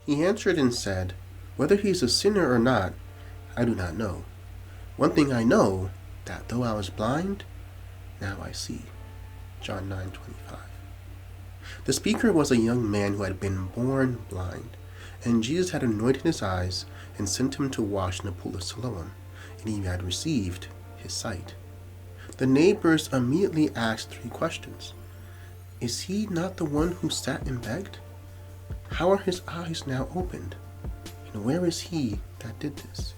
He answered and said, Whether he is a sinner or not, I do not know. One thing I know, that though I was blind, now I see. John 9:25. The speaker was a young man who had been born blind, and Jesus had anointed his eyes and sent him to wash in the pool of Siloam, and he had received his sight. The neighbors immediately asked 3 questions. Is he not the one who sat and begged? How are his eyes now opened? And where is he that did this?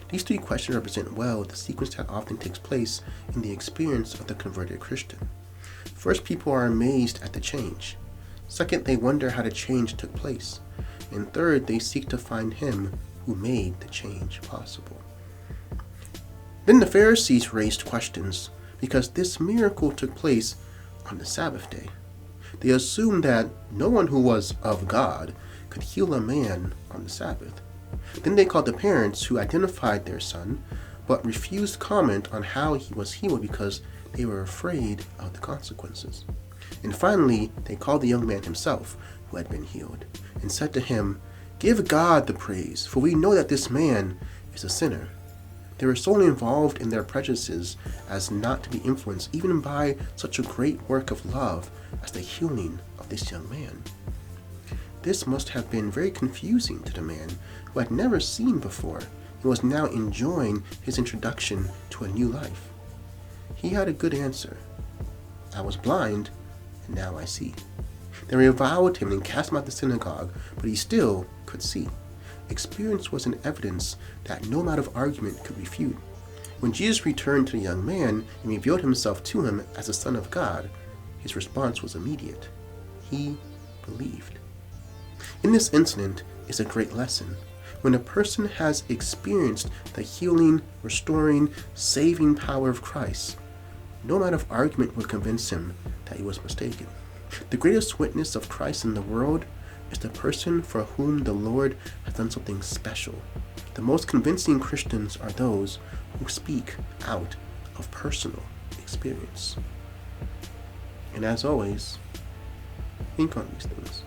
These 3 questions represent well the sequence that often takes place in the experience of the converted Christian. First, people are amazed at the change. Second, they wonder how the change took place. And third, they seek to find him who made the change possible. Then the Pharisees raised questions because this miracle took place on the Sabbath day. They assumed that no one who was of God could heal a man on the Sabbath. Then they called the parents who identified their son, but refused comment on how he was healed because they were afraid of the consequences. And finally, they called the young man himself, who had been healed, and said to him, Give God the praise, for we know that this man is a sinner. They were so involved in their prejudices as not to be influenced even by such a great work of love as the healing of this young man. This must have been very confusing to the man who had never seen before and was now enjoying his introduction to a new life. He had a good answer. I was blind, and now I see. They reviled him and cast him out of the synagogue, but he still could see. Experience was an evidence that no amount of argument could refute. When Jesus returned to the young man and revealed himself to him as the Son of God, his response was immediate. He believed. In this incident is a great lesson. When a person has experienced the healing, restoring, saving power of Christ, no amount of argument will convince him that he was mistaken. The greatest witness of Christ in the world is the person for whom the Lord has done something special. The most convincing Christians are those who speak out of personal experience. And as always, think on these things.